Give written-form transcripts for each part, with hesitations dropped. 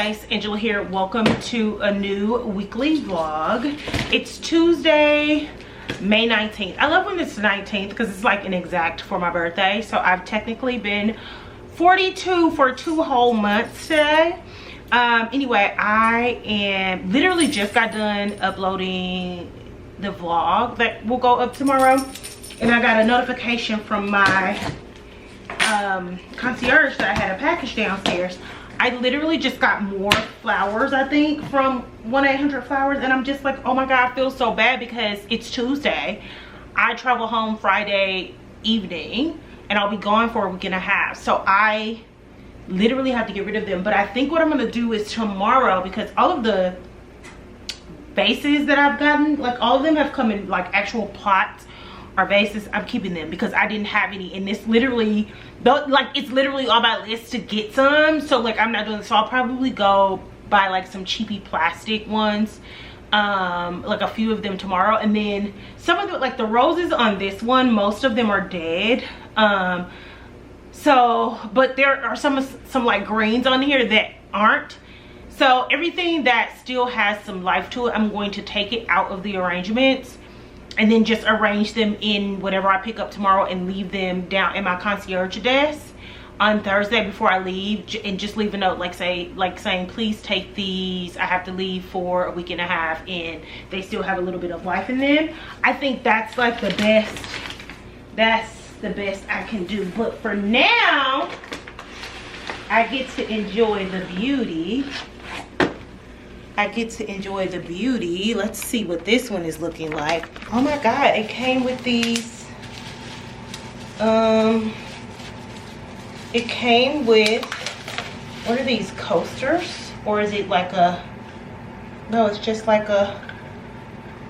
guys, Angela here. Welcome to a new weekly vlog. It's Tuesday, May 19th. I love when it's 19th because it's like an exact for my birthday. So I've technically been 42 for 2 whole months today. Anyway, I am literally just got done uploading the vlog that will go up tomorrow, and I got a notification from my concierge that I had a package downstairs. I literally just got more flowers, I think, from 1-800-Flowers, and I'm just like, oh my god, I feel so bad because it's Tuesday. I travel home Friday evening and I'll be gone for a week and a half, so I literally have to get rid of them. But I think what I'm gonna do is tomorrow, because all of the vases that I've gotten, like all of them have come in like actual pots or vases. I'm keeping them because I didn't have any, and this literally, like, it's literally on my list to get some, so like I'm not doing this. So I'll probably go buy like some cheapy plastic ones, like a few of them tomorrow. And then some of the, like the roses on this one, most of them are dead, so but there are some like greens on here that aren't. So everything that still has some life to it, I'm going to take it out of the arrangements and then just arrange them in whatever I pick up tomorrow and leave them down in my concierge desk on Thursday before I leave, and just leave a note like saying please take these, I have to leave for a week and a half and they still have a little bit of life in them. I think that's like the best, that's the best I can do. But for now, I get to enjoy the beauty. Let's see what this one is looking like. Oh my god, it came with these, it came with, what are these, coasters? Or is it like a, no, it's just like a,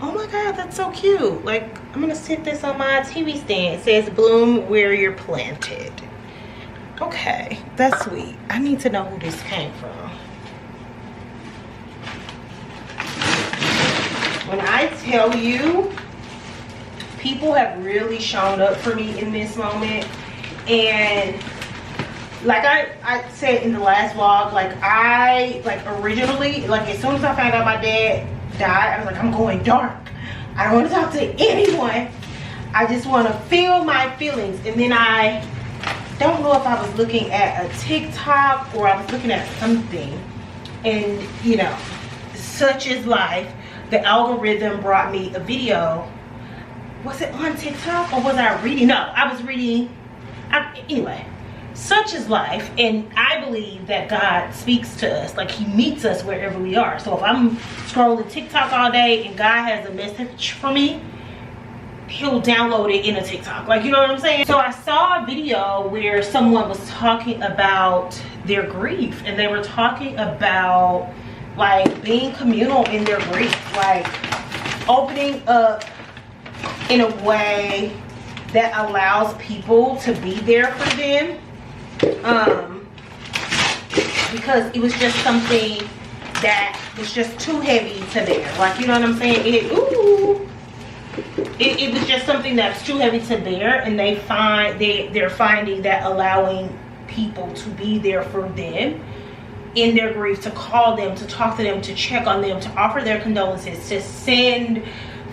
oh my god, that's so cute. Like, I'm gonna sit this on my TV stand. It says bloom where you're planted. Okay, that's sweet. I need to know who this came from. When I tell you, people have really shown up for me in this moment. And like I said in the last vlog, like originally, like as soon as I found out my dad died, I was like, I'm going dark. I don't want to talk to anyone. I just want to feel my feelings. And then I don't know if I was looking at a TikTok or I was looking at something, and you know, such is life. The algorithm brought me a video. Was it on TikTok or was I reading? No, I was reading. Anyway, such is life, and I believe that God speaks to us. Like, he meets us wherever we are. So if I'm scrolling TikTok all day and God has a message for me, he'll download it in a TikTok. Like, you know what I'm saying? So I saw a video where someone was talking about their grief, and they were talking about like being communal in their grief, like opening up in a way that allows people to be there for them, because it was just something that was just too heavy to bear. Like, you know what I'm saying? It was just something that's too heavy to bear, and they're finding that allowing people to be there for them in their grief, to call them, to talk to them, to check on them, to offer their condolences, to send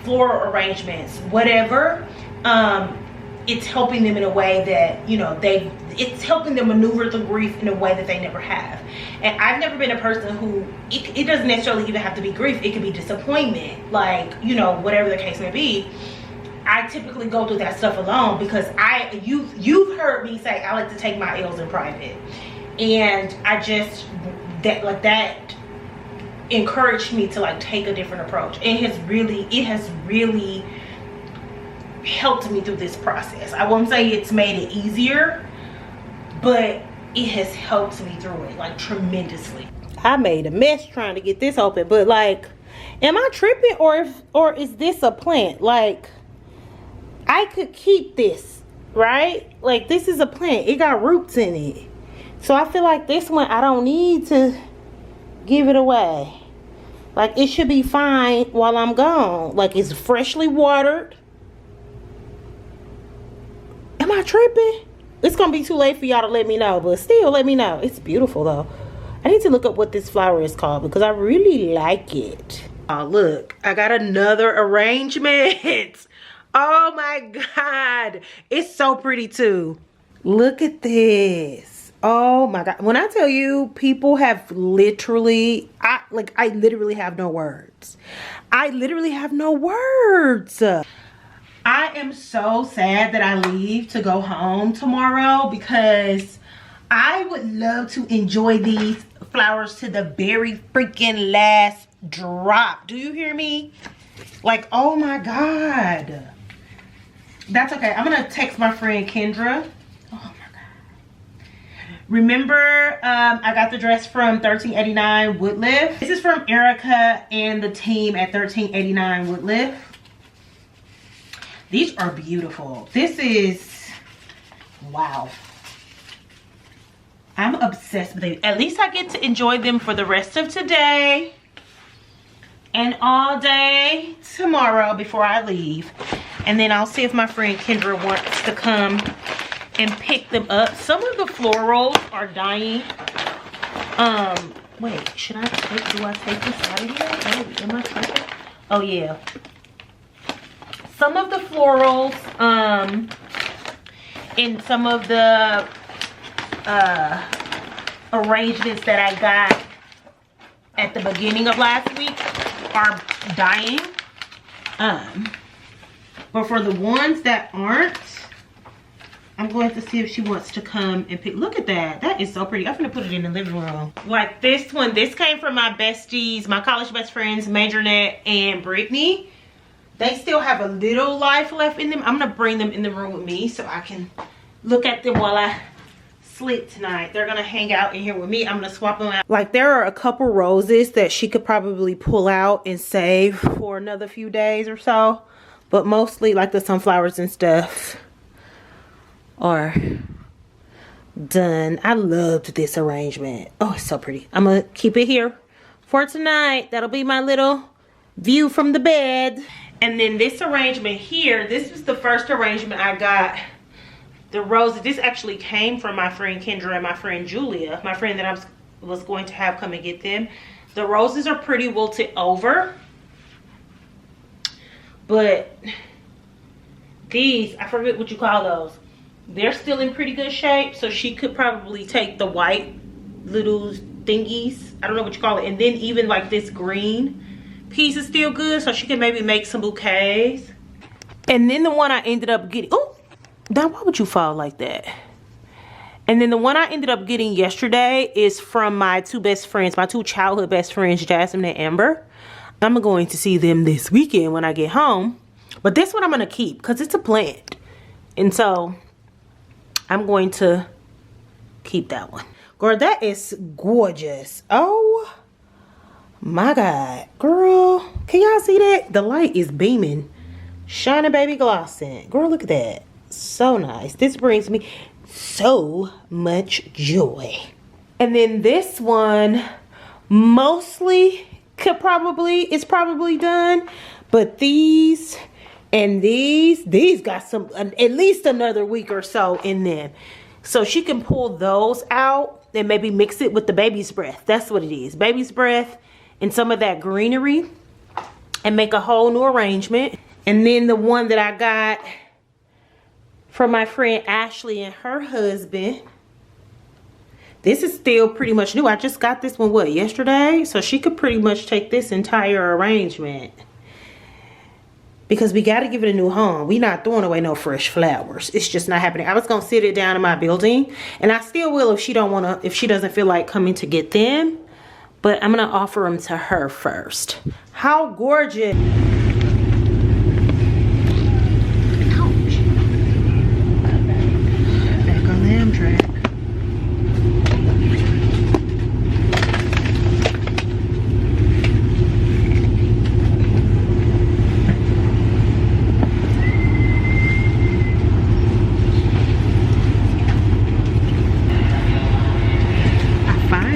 floral arrangements, whatever, it's helping them in a way that, you know, it's helping them maneuver through grief in a way that they never have. And I've never been a person who, it doesn't necessarily even have to be grief, it could be disappointment, like, you know, whatever the case may be. I typically go through that stuff alone because you've heard me say I like to take my L's in private. And I just, that encouraged me to like take a different approach. It has really helped me through this process. I won't say it's made it easier, but it has helped me through it like tremendously. I made a mess trying to get this open, but like, am I tripping, or is this a plant? Like, I could keep this, right? Like, this is a plant, it got roots in it. So I feel like this one, I don't need to give it away. Like, it should be fine while I'm gone. Like, it's freshly watered. Am I tripping? It's gonna be too late for y'all to let me know, but still let me know. It's beautiful though. I need to look up what this flower is called because I really like it. Oh, look, I got another arrangement. Oh my God. It's so pretty too. Look at this. Oh my God. When I tell you, people have literally, I literally have no words. I literally have no words. I am so sad that I leave to go home tomorrow because I would love to enjoy these flowers to the very freaking last drop. Do you hear me? Like, oh my God. That's okay. I'm gonna text my friend Kendra. Oh my God. Remember, I got the dress from 1389 Woodlift. This is from Erica and the team at 1389 Woodlift. These are beautiful. This is, wow. I'm obsessed with it. At least I get to enjoy them for the rest of today and all day tomorrow before I leave. And then I'll see if my friend Kendra wants to come and pick them up. Some of the florals are dying. Wait, should I take, do I take this out of here? Oh, am I taking? Oh yeah. Some of the florals, in some of the arrangements that I got at the beginning of last week are dying. But for the ones that aren't, I'm going to see if she wants to come and pick. Look at that. That is so pretty. I'm gonna put it in the living room. Like this one, this came from my besties, my college best friends, Majornette and Brittany. They still have a little life left in them. I'm gonna bring them in the room with me so I can look at them while I sleep tonight. They're gonna hang out in here with me. I'm gonna swap them out. Like there are a couple roses that she could probably pull out and save for another few days or so. But mostly like the sunflowers and stuff are done. I loved this arrangement. Oh, it's so pretty. I'm gonna keep it here for tonight. That'll be my little view from the bed. And then this arrangement here, this was the first arrangement I got. The roses, this actually came from my friend Kendra and my friend Julia, my friend that I was going to have come and get them. The roses are pretty wilted over. But these, I forget what you call those. They're still in pretty good shape. So she could probably take the white little thingies. I don't know what you call it. And then even like this green piece is still good. So she can maybe make some bouquets. And then the one I ended up getting. Oh, now why would you fall like that? And then the one I ended up getting yesterday is from my two best friends. My two childhood best friends, Jasmine and Amber. I'm going to see them this weekend when I get home. But this one I'm going to keep because it's a plant. And so I'm going to keep that one. Girl, that is gorgeous. Oh my God. Girl, can y'all see that? The light is beaming. Shining baby glossing. Girl, look at that. So nice. This brings me so much joy. And then this one mostly it's probably done, but these and these got some at least another week or so in them, so she can pull those out and maybe mix it with the baby's breath. That's what it is, baby's breath and some of that greenery, and make a whole new arrangement. And then the one that I got from my friend Ashley and her husband, this is still pretty much new. I just got this one, what, yesterday? So she could pretty much take this entire arrangement. Because we got to give it a new home. We not throwing away no fresh flowers. It's just not happening. I was going to sit it down in my building. And I still will if she doesn't feel like coming to get them. But I'm going to offer them to her first. How gorgeous. Ouch. Back on the Amtrak.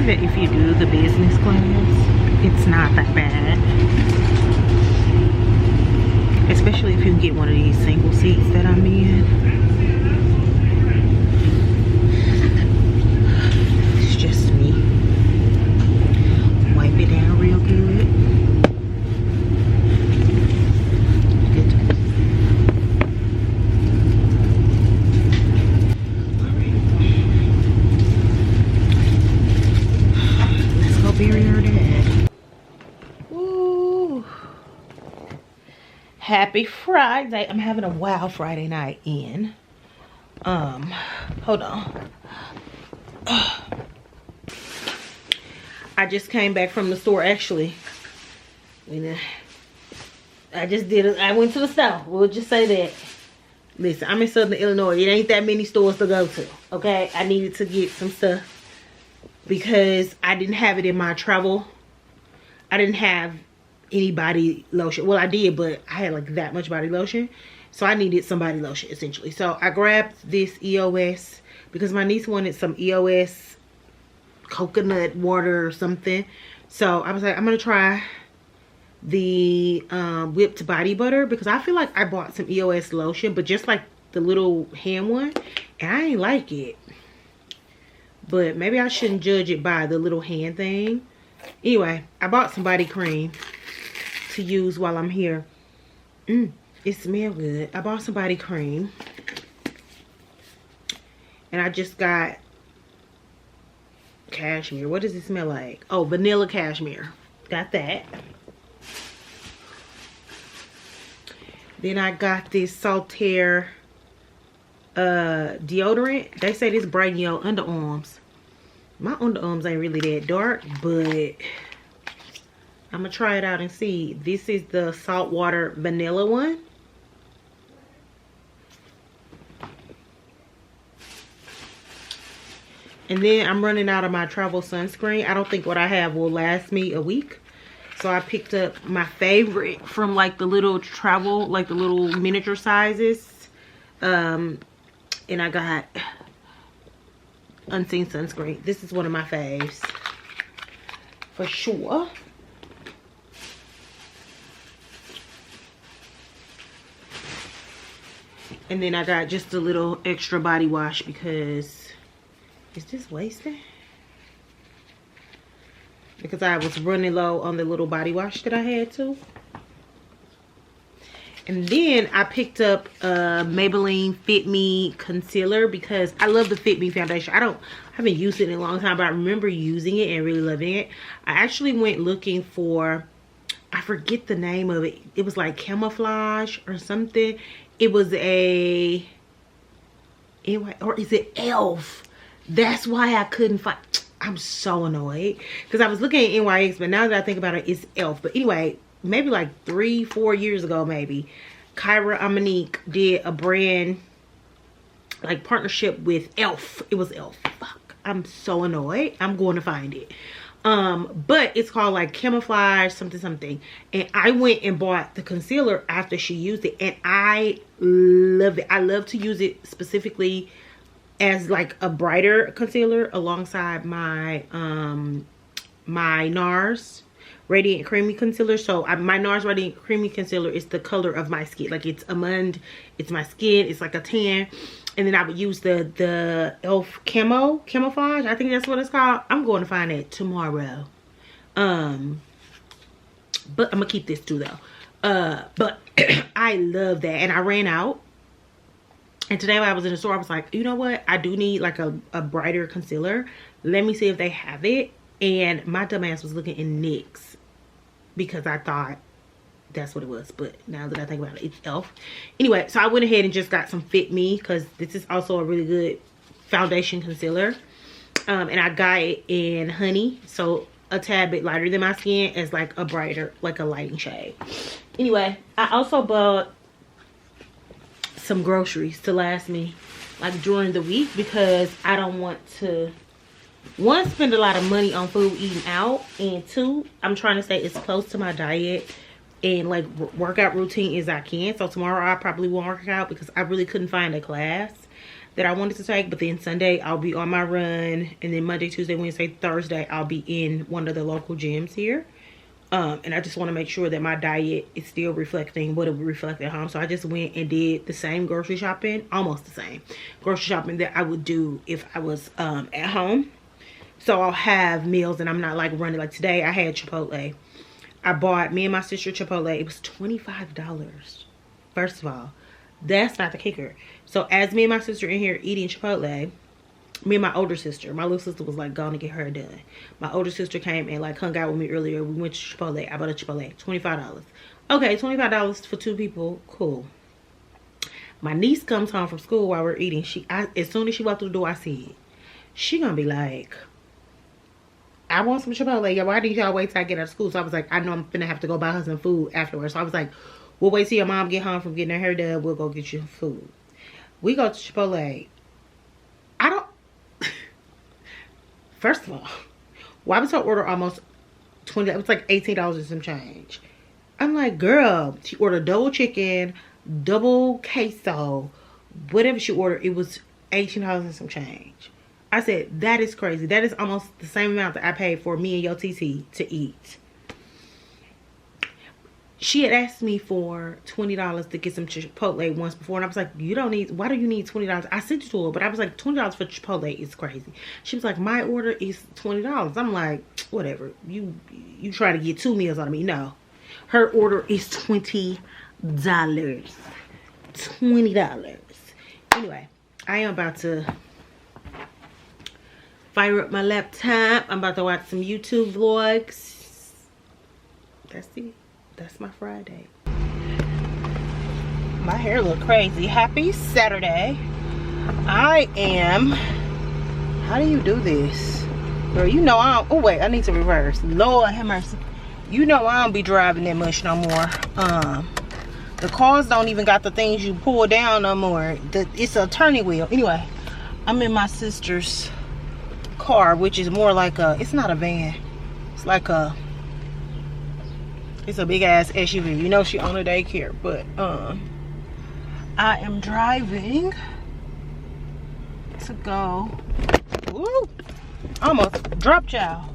That if you do the business class, it's not that bad, especially if you can get one of these single seats that I'm in. It's just me. Happy Friday. I'm having a wild Friday night in. Hold on. I just came back from the store actually. I went to the store. We'll just say that. Listen, I'm in Southern Illinois. It ain't that many stores to go to. Okay? I needed to get some stuff because I didn't have it in my travel. I didn't have any body lotion. Well, I did, but I had like that much body lotion. So I needed some body lotion essentially. So I grabbed this EOS because my niece wanted some EOS coconut water or something. So I was like, I'm going to try the whipped body butter because I feel like I bought some EOS lotion, but just like the little hand one, and I ain't like it. But maybe I shouldn't judge it by the little hand thing. Anyway, I bought some body cream to use while I'm here. It smells good. I bought some body cream, and I just got cashmere. What does it smell like? Oh, vanilla cashmere. Got that. Then I got this Saltaire deodorant. They say this brighten your underarms. My underarms ain't really that dark, but I'm gonna try it out and see. This is the saltwater vanilla one. And then I'm running out of my travel sunscreen. I don't think what I have will last me a week. So I picked up my favorite from like the little travel, like the little miniature sizes. And I got Unseen sunscreen. This is one of my faves for sure. And then I got just a little extra body wash because is this wasted? Because I was running low on the little body wash that I had too. And then I picked up Maybelline Fit Me concealer because I love the Fit Me foundation. I haven't used it in a long time, but I remember using it and really loving it. I actually went looking for, I forget the name of it. It was like camouflage or something. It was a, or is it Elf? That's why I couldn't find. I'm so annoyed because I was looking at NYX, but now that I think about it, it's Elf. But anyway, maybe like 3-4 years ago, maybe Kyra Amanique did a brand like partnership with Elf. It was Elf. Fuck, I'm so annoyed. I'm going to find it. But it's called like camouflage something, and I went and bought the concealer after she used it, and I love it. I love to use it specifically as like a brighter concealer alongside my my NARS Radiant Creamy Concealer. So my NARS Radiant Creamy Concealer is the color of my skin. Like it's almond, it's my skin, it's like a tan. And then I would use the Elf Camouflage. I think that's what it's called. I'm going to find it tomorrow. But I'm gonna keep this too though. But I love that, and I ran out. And today when I was in the store, I was like, you know what? I do need like a brighter concealer. Let me see if they have it. And my dumbass was looking in NYX because I thought that's what it was. But now that I think about it, it's Elf. Anyway, so I went ahead and just got some Fit Me because this is also a really good foundation concealer. And I got it in Honey. So a tad bit lighter than my skin as like a brighter, like a lighting shade. Anyway, I also bought some groceries to last me like during the week because I don't want to, one, spend a lot of money on food eating out, and two, I'm trying to stay as close to my diet and like workout routine as I can. So tomorrow I probably won't work out because I really couldn't find a class that I wanted to take. But then Sunday I'll be on my run, and then Monday, Tuesday, Wednesday, Thursday I'll be in one of the local gyms here. And I just want to make sure that my diet is still reflecting what it would reflect at home. So I just went and did the same grocery shopping, almost the same grocery shopping that I would do if I was at home. So I'll have meals and I'm not like running. Like today I had Chipotle. I bought me and my sister Chipotle. It was $25. First of all, that's not the kicker. So as me and my sister in here eating Chipotle, me and my older sister. My little sister was like gone to get her done. My older sister came and like hung out with me earlier. We went to Chipotle. I bought a Chipotle. $25. Okay, $25 for 2 people. Cool. My niece comes home from school while we're eating. As soon as she walked through the door, I said, she gonna be like, I want some Chipotle. Why did y'all wait till I get out of school? So I was like, I know I'm finna have to go buy her some food afterwards. So I was like, we'll wait till your mom get home from getting her hair done. We'll go get you food. We go to Chipotle. I don't... First of all, why was her order almost $20? It was like $18 and some change. I'm like, girl, she ordered double chicken, double queso, whatever she ordered. It was $18 and some change. I said, that is crazy. That is almost the same amount that I paid for me and your TT to eat. She had asked me for $20 to get some Chipotle once before. And I was like, why do you need $20? I sent it to her, but I was like, $20 for Chipotle is crazy. She was like, my order is $20. I'm like, whatever. You try to get 2 meals out of me. No. Her order is $20. $20. Anyway, I am about to fire up my laptop. I'm about to watch some YouTube vlogs. That's it. That's my Friday. My hair look crazy. Happy Saturday. I am... How do you do this? Girl, you know I don't... Oh, wait. I need to reverse. Lord have mercy. You know I don't be driving that much no more. The cars don't even got the things you pull down no more. It's a turning wheel. Anyway, I'm in my sister's car, which is more like a... It's not a van. It's like a... It's a big ass SUV. You know she own a daycare, but I am driving to go. Woo! Almost dropped y'all.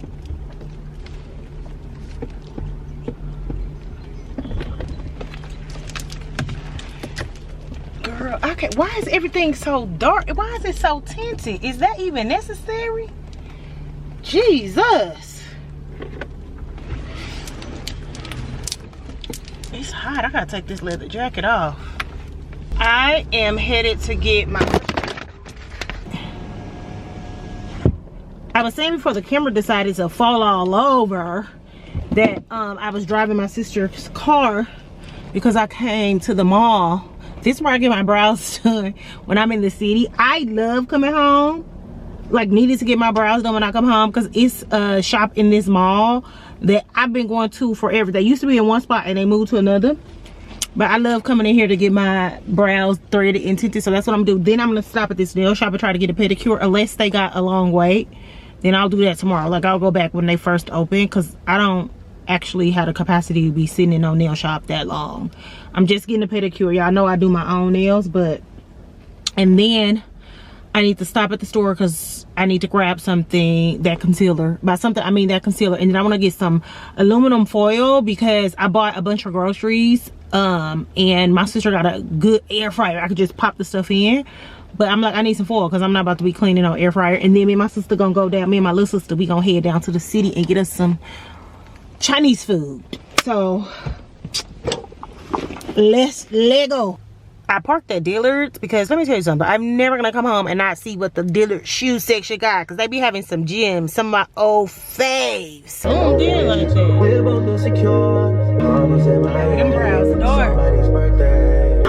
Girl, okay. Why is everything so dark? Why is it so tinted? Is that even necessary? Jesus. It's hot. I gotta take this leather jacket off. I am headed to get my... I was saying before the camera decided to fall all over that I was driving my sister's car because I came to the mall. This is where I get my brows done when I'm in the city. I love coming home. Like, needed to get my brows done when I come home because it's a shop in this mall that I've been going to forever. They used to be in one spot and they moved to another, but I love coming in here to get my brows threaded and tinted, so that's what I'm doing. Then I'm gonna stop at this nail shop and try to get a pedicure, unless they got a long wait. Then I'll do that tomorrow. Like, I'll go back when they first open because I don't actually have the capacity to be sitting in no nail shop that long. I'm just getting a pedicure. Y'all know I do my own nails, but... And then I need to stop at the store because I need to grab something, that concealer. By something, I mean that concealer. And then I want to get some aluminum foil because I bought a bunch of groceries. And my sister got a good air fryer. I could just pop the stuff in. But I'm like, I need some foil because I'm not about to be cleaning on air fryer. And then me and my sister gonna go down. Me and my little sister, we gonna head down to the city and get us some Chinese food. So, let's go. I parked at Dillard's because let me tell you something. I'm never gonna come home and not see what the Dillard's shoe section got because they be having some gems, some of my old faves. Oh, Dillard's. Them brows dark.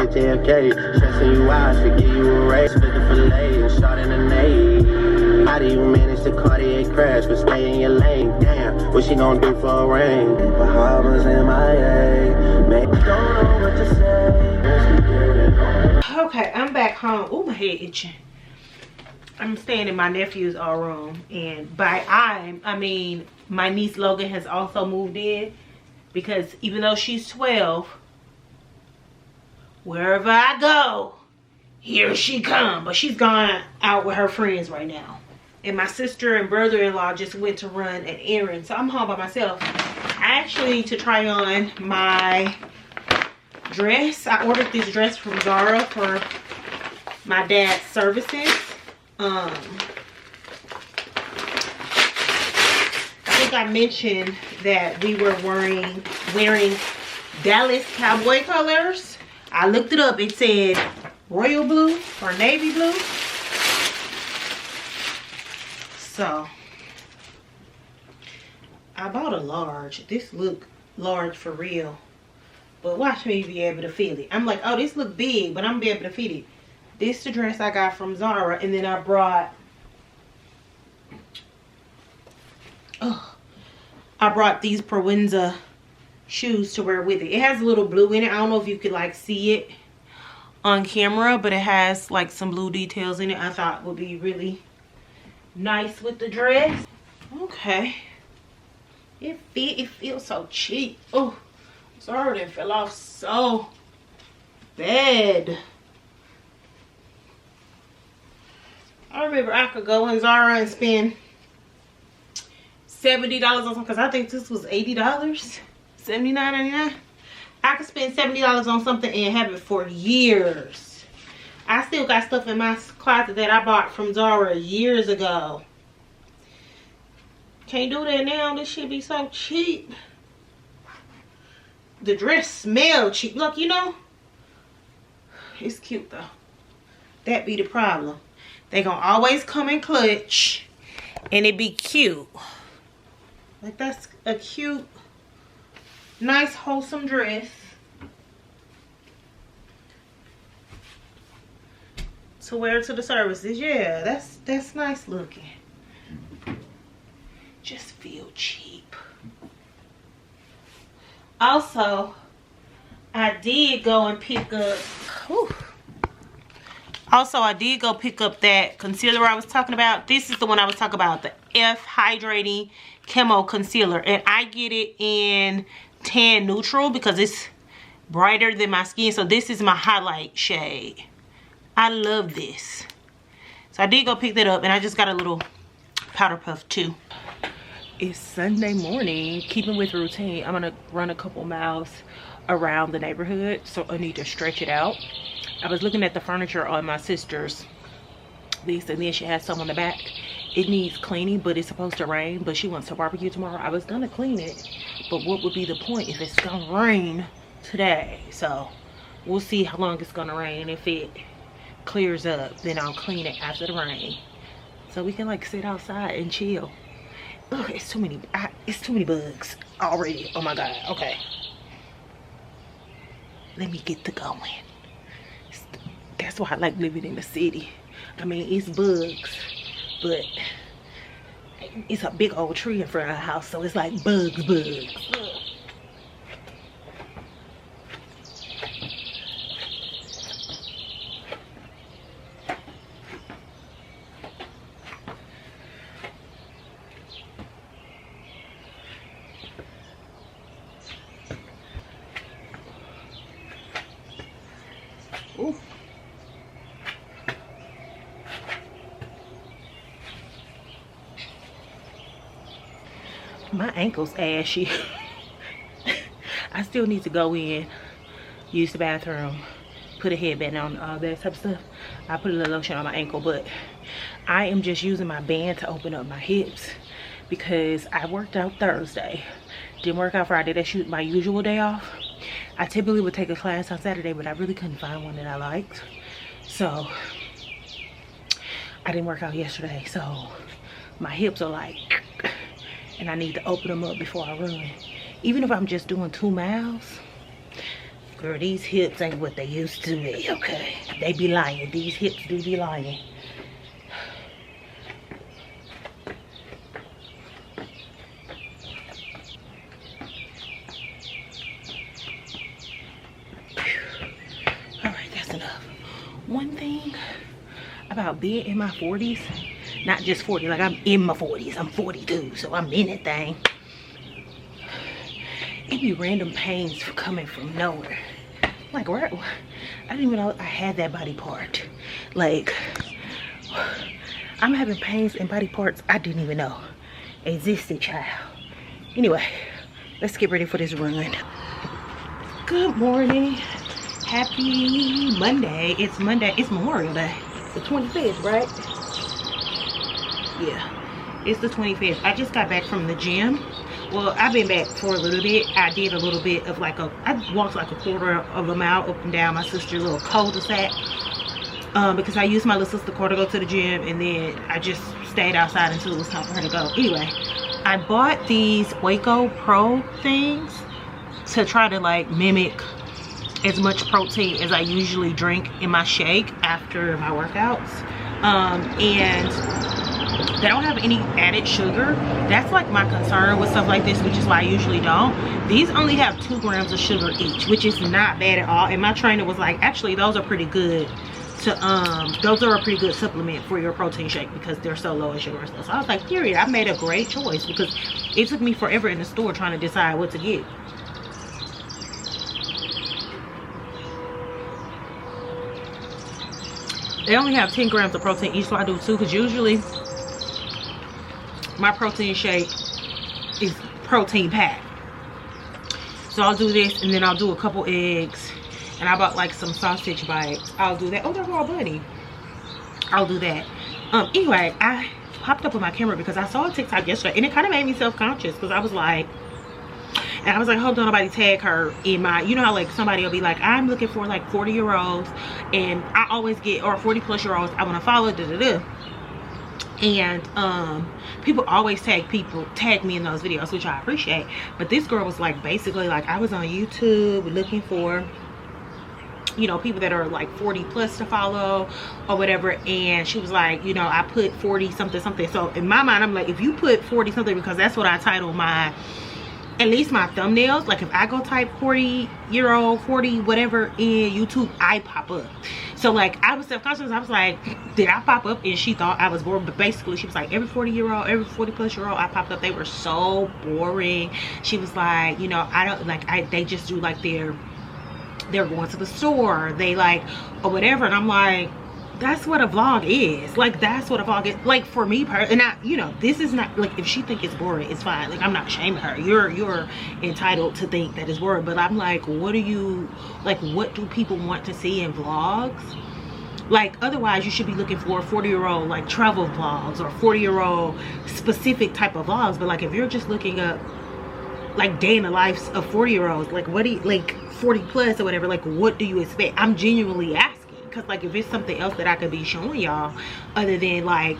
JFK, stressing you out, should give you a raise, with the fillet and shot in the name. How do you manage the Cartier crash, but stay in your lane? Damn, what she gonna do for a rain? Bahamas MIA, make don't know what to say. Okay, I'm back home. Oh, my head itching. I'm staying in my nephew's room, and by I mean my niece Logan has also moved in because even though she's 12, wherever I go, here she come. But she's gone out with her friends right now. And my sister and brother-in-law just went to run an errand. So I'm home by myself. I actually need to try on my dress. I ordered this dress from Zara for my dad's services. I think I mentioned that we were wearing Dallas Cowboy colors. I looked it up. It said royal blue or navy blue. So I bought a large. This look large for real, but watch me be able to fit it. I'm like, oh, this look big, but I'm gonna be able to fit it. This is the dress I got from Zara, and then I brought these Provenza shoes to wear with it. It has a little blue in it. I don't know if you could like see it on camera, but it has like some blue details in it. I thought would be really nice with the dress. Okay, it feels so cheap. Oh, sorry, it fell off so bad. I remember I could go in Zara and spend $70 on something, because I think this was $80, $79.99. I could spend $70 on something and have it for years. I still got stuff in my closet that I bought from Zara years ago. Can't do that now. This shit be so cheap. The dress smell cheap. Look, you know, it's cute though. That be the problem. They gonna always come in clutch and it be cute. Like, that's a cute, nice, wholesome dress to wear to the services. Yeah, that's nice looking. Just feel cheap. Also, I did go and pick up. Whew. Also, I did go pick up that concealer I was talking about. This is the one I was talking about, the F Hydrating Camo Concealer. And I get it in tan neutral because it's brighter than my skin. So this is my highlight shade. I love this. So I did go pick that up, and I just got a little powder puff too. It's Sunday morning. Keeping with routine, I'm gonna run a couple miles around the neighborhood, so I need to stretch it out. I was looking at the furniture on my sister's lease, and then she has some on the back. It needs cleaning, but it's supposed to rain, but she wants to barbecue tomorrow. I was gonna clean it, but what would be the point if it's gonna rain today? So we'll see how long it's gonna rain, and if it clears up, then I'll clean it after the rain, so we can like sit outside and chill. Ugh, it's too many bugs already. Oh my god. Okay, let me get to going. That's why I like living in the city. I mean, it's bugs, but it's a big old tree in front of the house, so it's like bugs. Ugh. Ooh. My ankle's ashy. I still need to go in, use the bathroom, put a headband on, all that type of stuff. I put a little lotion on my ankle, but I am just using my band to open up my hips because I worked out Thursday. Didn't work out Friday. That's my usual day off. I typically would take a class on Saturday, but I really couldn't find one that I liked. So I didn't work out yesterday. So my hips are like, and I need to open them up before I run. Even if I'm just doing 2 miles, girl, these hips ain't what they used to be, okay? They be lying. These hips do be lying. Alright, that's enough. One thing about being in my 40s, not just 40, like I'm in my 40s, I'm 42, so I'm in that thing. It be random pains coming from nowhere. Like, where? I didn't even know I had that body part. Like, I'm having pains in body parts I didn't even know existed, child. Anyway, let's get ready for this run. Good morning. Happy Monday. It's Monday. It's Memorial Day. The 25th, right? Yeah, it's the 25th. I just got back from the gym. Well, I've been back for a little bit. I did a little bit of like I walked like a quarter of a mile up and down my sister's little cul-de-sac. Because I used my little sister's car to go to the gym, and then I just stayed outside until it was time for her to go. Anyway, I bought these Waco Pro things to try to like mimic as much protein as I usually drink in my shake after my workouts. And they don't have any added sugar. That's like my concern with stuff like this, which is why I usually don't. These only have 2 grams of sugar each, which is not bad at all. And my trainer was like, actually those are pretty good to those are a pretty good supplement for your protein shake because they're so low in sugar and stuff. So I was like, period, I made a great choice, because it took me forever in the store trying to decide what to get. They only have 10 grams of protein each, so I do 2, because usually my protein shake is protein packed. So I'll do this, and then I'll do a couple eggs, and I bought like some sausage bites. I'll do that. Oh, they're all bloody. I'll do that. Anyway, I popped up on my camera because I saw a TikTok yesterday, and it kind of made me self-conscious, because I was like, hope nobody tag her in my, you know how like somebody will be like, I'm looking for like 40-year-olds, and I always get, or 40-plus-year-olds I want to follow, and people always tag me in those videos, which I appreciate. But this girl was like, basically like, I was on YouTube looking for, you know, people that are like 40 plus to follow or whatever, and she was like, you know, I put 40 something something. So in my mind, I'm like, if you put 40 something, because that's what I title my, at least my thumbnails, like if I go type 40-year-old, 40 whatever in YouTube, I pop up. So like I was self-conscious. I was like, did I pop up? And she thought I was bored, but basically she was like, every 40-year-old, every 40-plus-year-old I popped up, they were so boring. She was like, you know, I don't like, they just do like they're going to the store, they like, or whatever. And I'm like, that's what a vlog is. Like, that's what a vlog is. Like, for me, and I, you know, this is not, like, if she think it's boring, it's fine. Like, I'm not shaming her. You're entitled to think that it's boring. But I'm like, what do you, like, what do people want to see in vlogs? Like, otherwise, you should be looking for 40-year-old, like, travel vlogs or 40-year-old specific type of vlogs. But, like, if you're just looking up, like, day in the lives of 40-year-olds, like, what do you, like, 40 plus or whatever, like, what do you expect? I'm genuinely asking. Because like if it's something else that I could be showing y'all other than like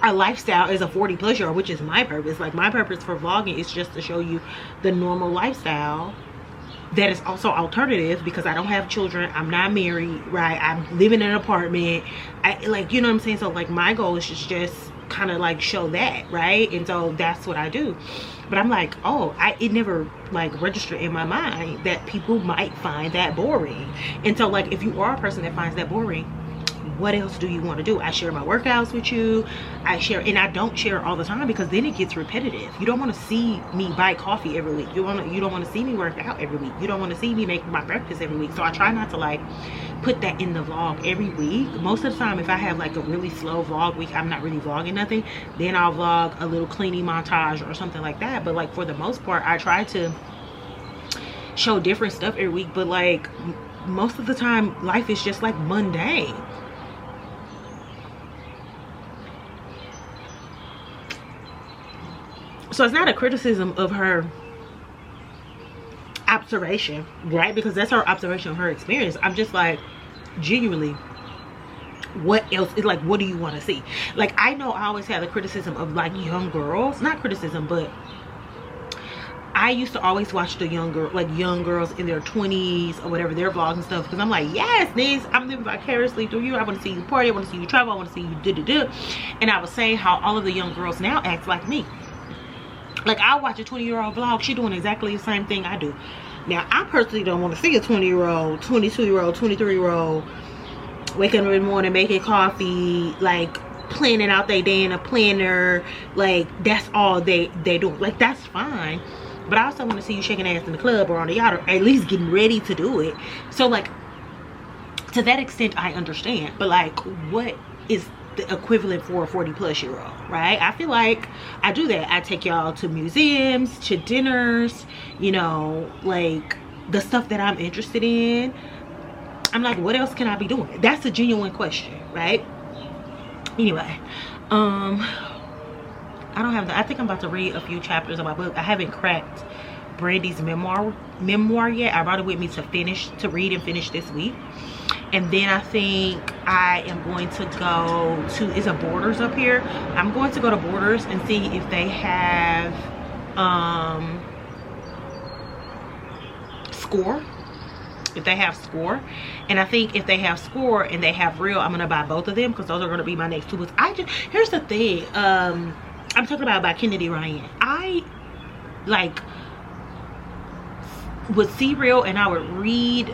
our lifestyle as a 40-plus-year-old, which is my purpose. Like, my purpose for vlogging is just to show you the normal lifestyle that is also alternative, because I don't have children, I'm not married, right? I'm living in an apartment, like, you know what I'm saying? So like my goal is just kind of like show that, right? And so that's what I do. But I'm like, oh, it never like registered in my mind that people might find that boring. And so like if you are a person that finds that boring, what else do you want to do? I share my workouts with you. I share, and I don't share all the time, because then it gets repetitive. You don't want to see me buy coffee every week. You don't want to see me work out every week. You don't want to see me make my breakfast every week. So I try not to like put that in the vlog every week. Most of the time, if I have like a really slow vlog week, I'm not really vlogging nothing, then I'll vlog a little cleaning montage or something like that. But like for the most part, I try to show different stuff every week. But like most of the time, life is just like mundane. So it's not a criticism of her observation, right? Because that's her observation of her experience. I'm just like, genuinely, what else is like, what do you want to see? Like, I know I always have the criticism of like young girls, not criticism, but I used to always watch the young girls in their 20s or whatever, their vlogs and stuff, because I'm like, yes, this, I'm living vicariously through you. I want to see you party, I want to see you travel, I want to see you do. And I was saying how all of the young girls now act like me. Like, I watch a 20-year-old vlog, she doing exactly the same thing I do. Now, I personally don't want to see a 20-year-old, 22-year-old, 23-year-old waking up in the morning, making coffee, like, planning out their day in a planner. Like, that's all they do. Like, that's fine. But I also want to see you shaking ass in the club or on the yacht, or at least getting ready to do it. So, like, to that extent, I understand. But, like, what is the equivalent for a 40-plus-year-old, right? I feel like I do that. I take y'all to museums, to dinners, you know, like the stuff that I'm interested in. I'm like, what else can I be doing? That's a genuine question, right? Anyway, I don't have the, I think I'm about to read a few chapters of my book. I haven't cracked Brandy's memoir yet. I brought it with me to read and finish this week. And then I think I am going to go to, is a Borders up here? I'm going to go to Borders and see if they have Score. If they have Score. And I think if they have Score and they have Real, I'm gonna buy both of them, because those are gonna be my next 2 books. Here's the thing, I'm talking about by Kennedy Ryan. I like would see Real and I would read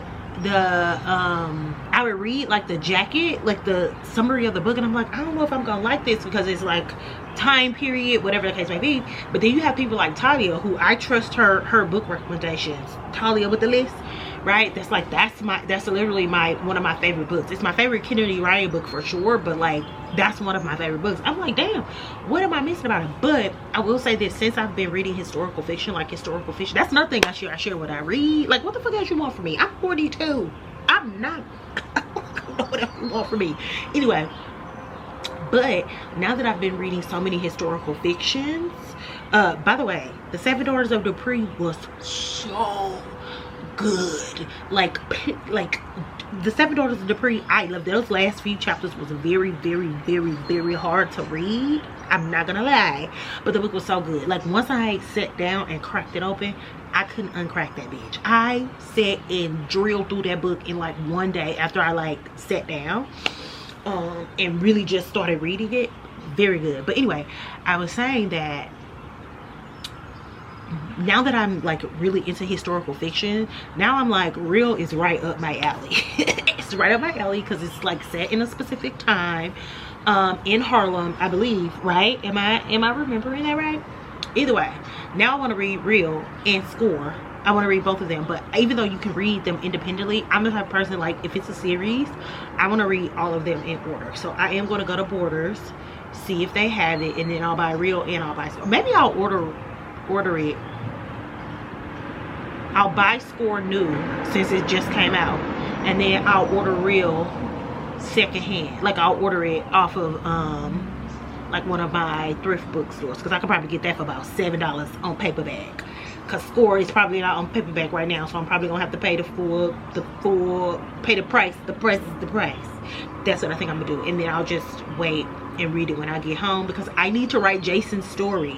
like the jacket, like the summary of the book, and I'm like, I don't know if I'm gonna like this, because it's like time period, whatever the case may be. But then you have people like Talia, who I trust her book recommendations. Talia with the list, right? That's literally one of my favorite books. It's my favorite Kennedy Ryan book for sure, but like that's one of my favorite books. I'm like, damn, what am I missing about it? But I will say this, since I've been reading historical fiction, that's another thing I share what I read. Like, what the fuck else you want from me? I'm 42. I'm not I don't know what else you want from me. Anyway, but now that I've been reading so many historical fictions, by the way, The 7 Daughters of Dupree was so good. Like The 7 Daughters of Dupree, I love those last few chapters. Was very, very, very, very hard to read, I'm not gonna lie, but the book was so good. Like, once I sat down and cracked it open, I couldn't uncrack that bitch. I sat and drilled through that book in like one day after I like sat down and really just started reading it. Very good. But anyway, I was saying that now that I'm like really into historical fiction, now I'm like, Real is right up my alley. It's right up my alley because it's like set in a specific time in Harlem, I believe, right? Am I remembering that right? Either way, now I want to read Real and Score. I want to read both of them, but even though you can read them independently, I'm the type of person, like, if it's a series, I want to read all of them in order. So I am going to go to Borders, see if they have it, and then I'll buy Real and I'll buy Score. Maybe I'll order it. I'll buy Score new since it just came out, and then I'll order Real secondhand. Like, I'll order it off of like one of my thrift bookstores, because I could probably get that for about $7 on paperback, because Score is probably not on paperback right now, so I'm probably gonna have to pay the price. The price is the price. That's what I think I'm gonna do, and then I'll just wait and read it when I get home, because I need to write Jason's story.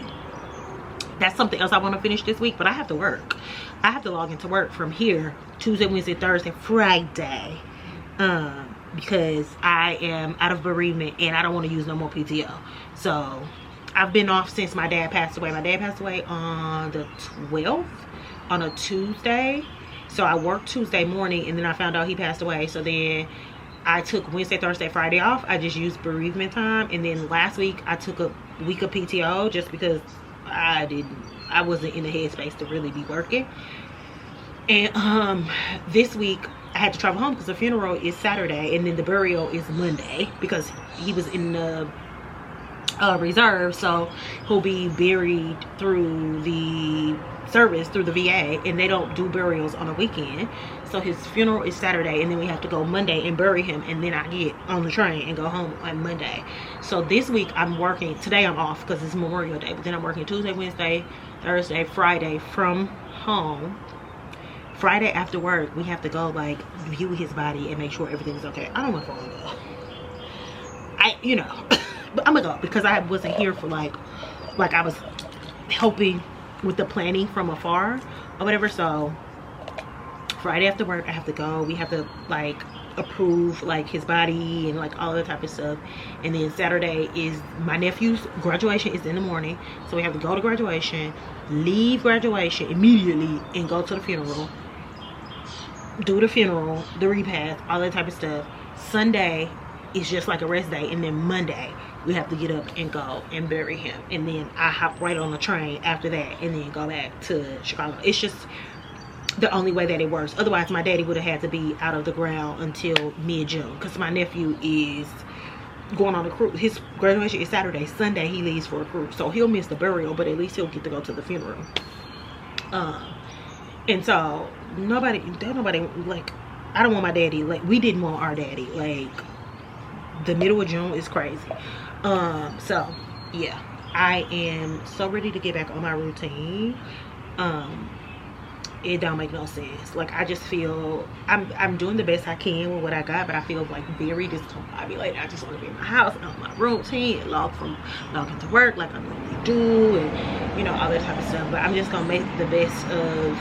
That's something else I want to finish this week, but I have to work. I have to log into work from here Tuesday, Wednesday, Thursday, Friday, because I am out of bereavement and I don't want to use no more PTO. So I've been off since my dad passed away. My dad passed away on the 12th, on a Tuesday. So I worked Tuesday morning, and then I found out he passed away. So then I took Wednesday, Thursday, Friday off. I just used bereavement time. And then last week I took a week of PTO just because I wasn't in the headspace to really be working. And this week I had to travel home because the funeral is Saturday, and then the burial is Monday, because he was in the reserve, so he'll be buried through the service, through the VA, and they don't do burials on a weekend. So his funeral is Saturday, and then we have to go Monday and bury him, and then I get on the train and go home on Monday. So this week I'm working. Today I'm off because it's Memorial Day, but then I'm working Tuesday, Wednesday, Thursday, Friday from home. Friday after work, we have to go like view his body and make sure everything's okay. I don't want to go. But I'm gonna go because I wasn't here for like I was helping with the planning from afar or whatever. So Friday after work I have to go. We have to like approve like his body and like all that type of stuff. And then Saturday is my nephew's graduation is in the morning, so we have to go to graduation, leave graduation immediately, and go to the funeral, do the funeral, the repast, all that type of stuff. Sunday is just like a rest day, and then Monday we have to get up and go and bury him, and then I hop right on the train after that and then go back to Chicago. It's just the only way that it works. Otherwise my daddy would have had to be out of the ground until mid-June, because my nephew is going on a cruise. His graduation is Saturday. Sunday he leaves for a cruise, so he'll miss the burial, but at least he'll get to go to the funeral. And so nobody like, I don't want my daddy, like, we didn't want our daddy, like, the middle of June is crazy. So yeah, I am so ready to get back on my routine. it don't make no sense. Like, I just feel I'm doing the best I can with what I got, but I feel like very discomfort. I be like, I just want to be in my house and on my routine and log into work like I normally do, and you know, all that type of stuff. But I'm just gonna make the best of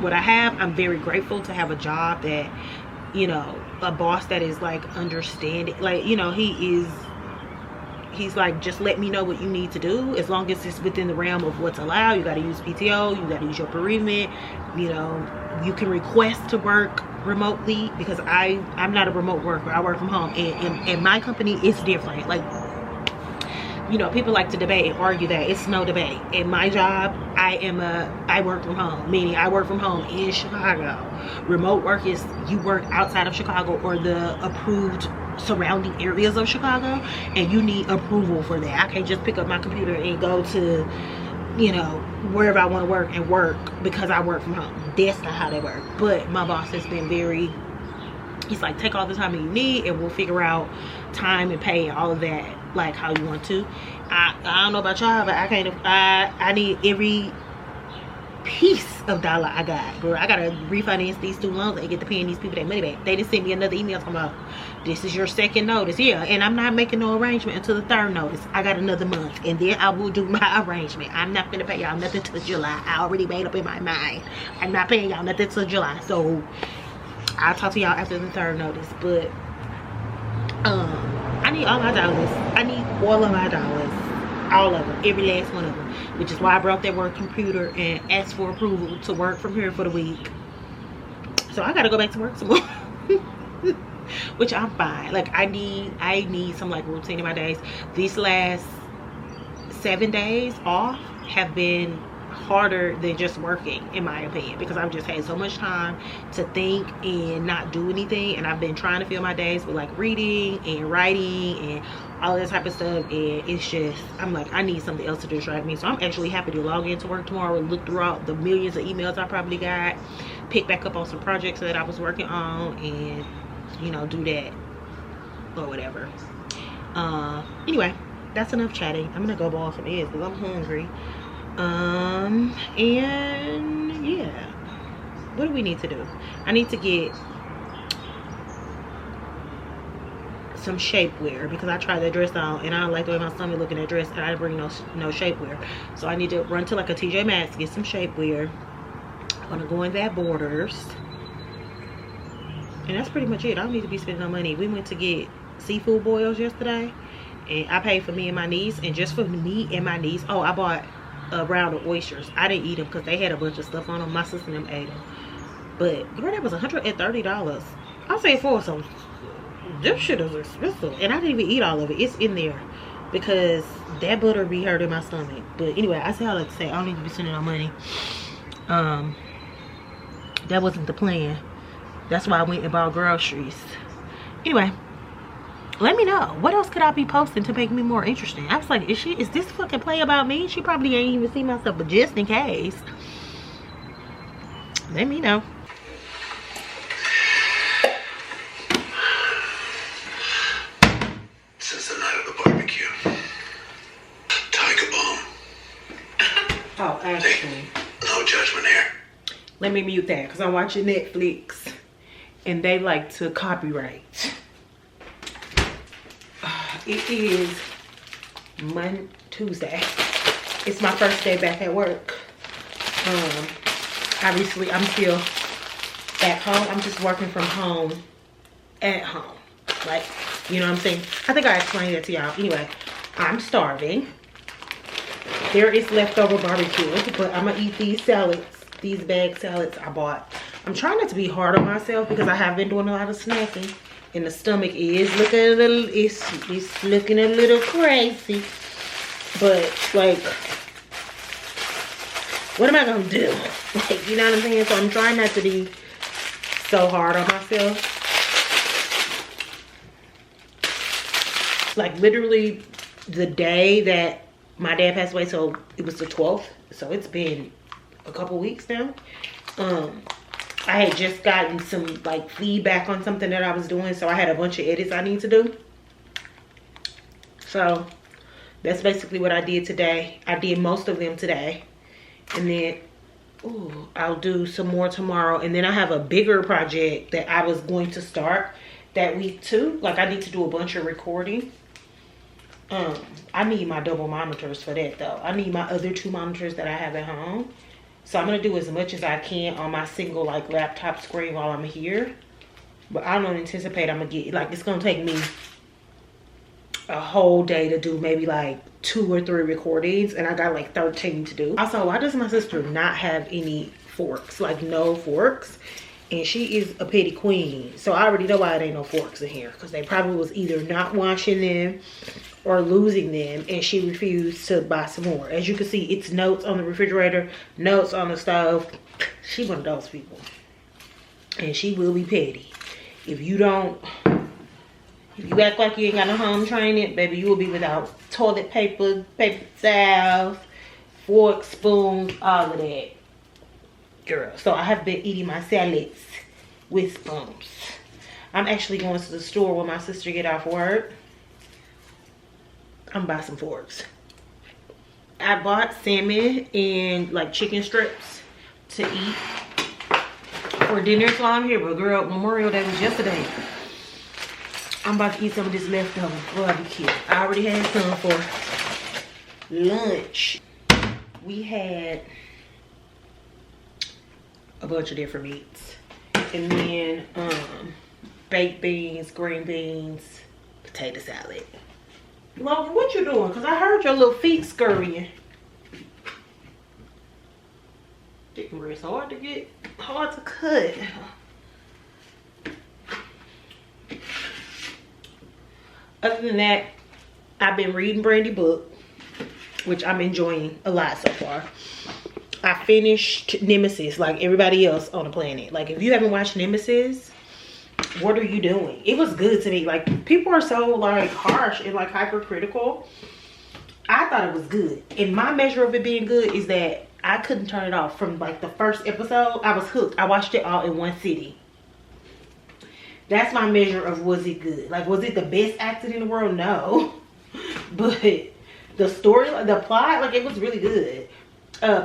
what I have. I'm very grateful to have a job that, you know, a boss that is like understanding. Like, you know, he's like, just let me know what you need to do, as long as it's within the realm of what's allowed. You got to use PTO, you got to use your bereavement, you know, you can request to work remotely, because I'm not a remote worker. I work from home, and my company is different. Like, you know, people like to debate and argue that. It's no debate. In my job, I work from home, meaning I work from home in Chicago. Remote work is you work outside of Chicago or the approved surrounding areas of Chicago, and you need approval for that. I can't just pick up my computer and go to, you know, wherever I want to work because I work from home. That's not how they work. But my boss has been very, he's like, take all the time that you need and we'll figure out time and pay and all of that like how you want to. I don't know about y'all, but I need every piece of dollar I got, girl. I gotta refinance these student loans and get to paying these people their money back. They just sent me another email talking about, this is your second notice. Yeah, and I'm not making no arrangement until the third notice. I got another month, and then I will do my arrangement. I'm not gonna pay y'all nothing till July. I already made up in my mind. I'm not paying y'all nothing till July. So I'll talk to y'all after the third notice. But I need all my dollars. I need all of my dollars. All of them, every last one of them, which is why I brought that work computer and asked for approval to work from here for the week. So I gotta go back to work some more. Which I'm fine. Like, I need some like routine in my days. These last 7 days off have been harder than just working, in my opinion, because I've just had so much time to think and not do anything, and I've been trying to fill my days with like reading and writing and all that type of stuff, and it's just, I'm like, I need something else to distract me. So I'm actually happy to log into work tomorrow and look throughout the millions of emails I probably got, pick back up on some projects that I was working on, and you know, do that or whatever. Anyway, that's enough chatting. I'm gonna go ball some eggs because I'm hungry. And yeah, what do we need to do? I need to get some shapewear, because I tried that dress on and I don't like the way my stomach looking at dress, and I didn't bring no shapewear. So I need to run to like a TJ Maxx, get some shapewear. I'm gonna go in that Borders, and that's pretty much it. I don't need to be spending no money. We went to get seafood boils yesterday, and I paid for me and my niece, and just for me and my niece, oh, I bought a round of oysters. I didn't eat them because they had a bunch of stuff on them. My sister and them ate them, but girl, that was $130. I'll say for some. This shit is expensive, and I didn't even eat all of it. It's in there because that butter be hurting my stomach. But anyway, I say all that to say I don't need to be spending no money. That wasn't the plan. That's why I went and bought groceries. Anyway, let me know, what else could I be posting to make me more interesting? I was like, is this fucking play about me? She probably ain't even seen my stuff, but just in case, let me know. Since the night of the barbecue, Tiger Bomb. Oh, actually, no judgment here. Let me mute that because I'm watching Netflix and they like to copyright. It is Tuesday. It's my first day back at work. Obviously, I'm still at home. I'm just working from home at home. Like, you know what I'm saying? I think I explained that to y'all. Anyway, I'm starving. There is leftover barbecue, but I'm gonna eat these salads, these bag salads I bought. I'm trying not to be hard on myself because I have been doing a lot of snacking, and the stomach is looking a little, it's looking a little crazy. But like, what am I gonna do? Like, you know what I'm saying? So I'm trying not to be so hard on myself. Like, literally the day that my dad passed away, so it was the 12th, so it's been a couple weeks now. I had just gotten some like feedback on something that I was doing, so I had a bunch of edits I need to do. So that's basically what I did today. I did most of them today, and then Ooh, I'll do some more tomorrow. And then I have a bigger project that I was going to start that week too. Like, I need to do a bunch of recording. I need my double monitors for that though. I need my other 2 monitors that I have at home. So I'm gonna do as much as I can on my single like laptop screen while I'm here. But I don't anticipate I'm gonna get, like, it's gonna take me a whole day to do maybe like 2 or 3 recordings, and I got like 13 to do. Also, why does my sister not have any forks? Like, no forks. And she is a petty queen, so I already know why it ain't no forks in here, because they probably was either not washing them or losing them, and she refused to buy some more. As you can see, it's notes on the refrigerator, notes on the stove. She one of those people, and she will be petty. If you act like you ain't got no home training, baby, you will be without toilet paper, paper towels, forks, spoons, all of that. Girl, so I have been eating my salads with spoons. I'm actually going to the store when my sister get off work. I'm gonna buy some forks. I bought salmon and like chicken strips to eat for dinner while I'm here. But girl, Memorial Day was yesterday. I'm about to eat some of this leftover. Well, I'll be cute. I already had some for lunch. We had a bunch of different meats, and then baked beans, green beans, potato salad. Logan, what you doing? Because I heard your little feet scurrying. Chicken breast hard to get, hard to cut. Other than that, I've been reading Brandy's book, which I'm enjoying a lot so far. I finished Nemesis like everybody else on the planet. Like, if you haven't watched Nemesis, what are you doing? It was good to me. Like, people are so like harsh and like hypercritical. I thought it was good, and my measure of it being good is that I couldn't turn it off. From like the first episode, I was hooked. I watched it all in one sitting. That's my measure of, was it good? Like, was it the best acting in the world? No. But the story, the plot, like, it was really good.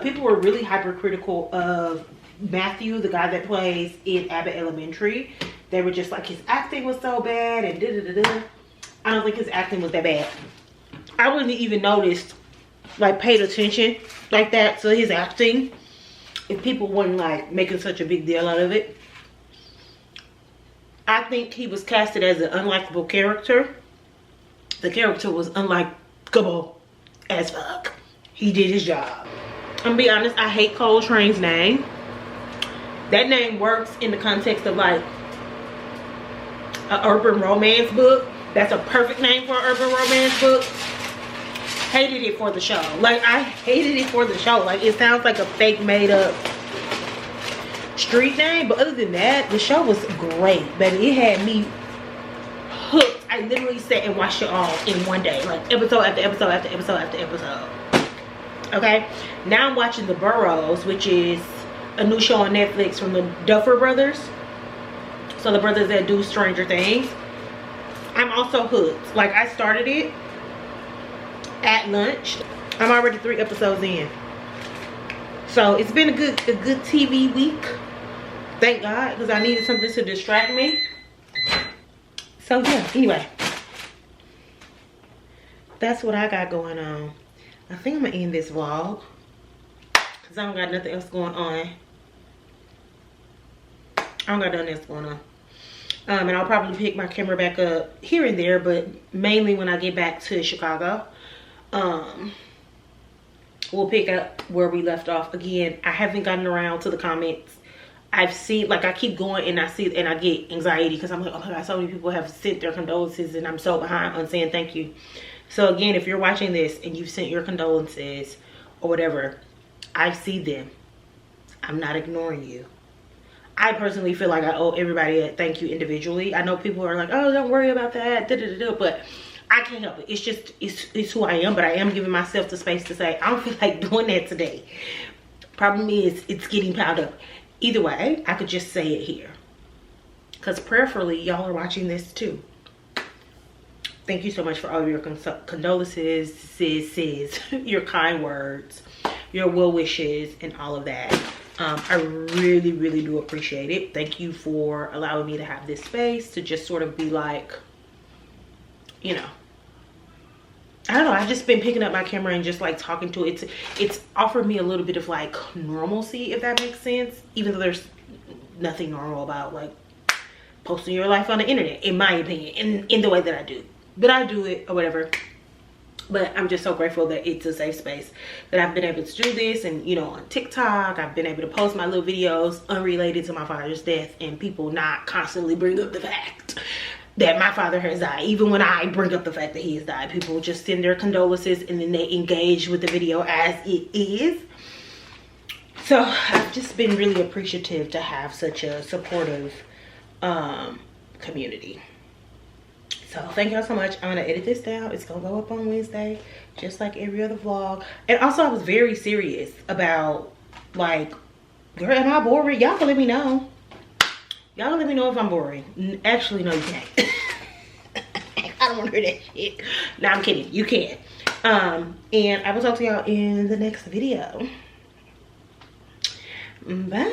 People were really hypercritical of Matthew, the guy that plays in Abbott Elementary. They were just like, his acting was so bad and da-da-da-da. I don't think his acting was that bad. I wouldn't even noticed, like, paid attention like that to his acting if people weren't like making such a big deal out of it. I think he was casted as an unlikable character. The character was unlikable as fuck. He did his job. I'm gonna be honest, I hate Cole Train's name. That name works in the context of like an urban romance book. That's a perfect name for an urban romance book. Hated it for the show. Like, I hated it for the show. Like, it sounds like a fake made up street name, but other than that, the show was great, baby. It had me hooked. I literally sat and watched it all in one day, like episode after episode after episode after episode. Okay, now I'm watching The Burrows, which is a new show on Netflix from the Duffer Brothers. So the brothers that do Stranger Things. I'm also hooked. Like, I started it at lunch. I'm already 3 episodes in. So it's been a good TV week. Thank God, because I needed something to distract me. So yeah, anyway. That's what I got going on. I think I'm gonna end this vlog, because I don't got nothing else going on. I don't got nothing else going on. And I'll probably pick my camera back up here and there, but mainly when I get back to Chicago. We'll pick up where we left off. Again, I haven't gotten around to the comments. I've seen, like, I keep going and I see, and I get anxiety because I'm like, oh my God, so many people have sent their condolences and I'm so behind on saying thank you. So again, if you're watching this and you've sent your condolences or whatever, I see them. I'm not ignoring you. I personally feel like I owe everybody a thank you individually. I know people are like, oh, don't worry about that, but I can't help it. It's just, it's who I am, but I am giving myself the space to say, I don't feel like doing that today. Problem is, it's getting piled up. Either way, I could just say it here. Because prayerfully, y'all are watching this too. Thank you so much for all of your condolences, your kind words, your well wishes, and all of that. I really, really do appreciate it. Thank you for allowing me to have this space to just sort of be like, you know, I don't know, I've just been picking up my camera and just like talking to it. It's offered me a little bit of like normalcy, if that makes sense, even though there's nothing normal about like posting your life on the internet, in my opinion, in the way that I do. But I do it or whatever. But I'm just so grateful that it's a safe space, that I've been able to do this. And, you know, on TikTok, I've been able to post my little videos unrelated to my father's death, and people not constantly bring up the fact that my father has died. Even when I bring up the fact that he has died, people just send their condolences and then they engage with the video as it is. So I've just been really appreciative to have such a supportive community. So thank y'all so much. I'm gonna edit this down. It's gonna go up on Wednesday, just like every other vlog. And also, I was very serious about, like, girl, am I boring? Y'all can let me know. Y'all can let me know if I'm boring. Actually, no, you can't. I don't want to hear that shit. No, I'm kidding. You can. And I will talk to y'all in the next video. Bye.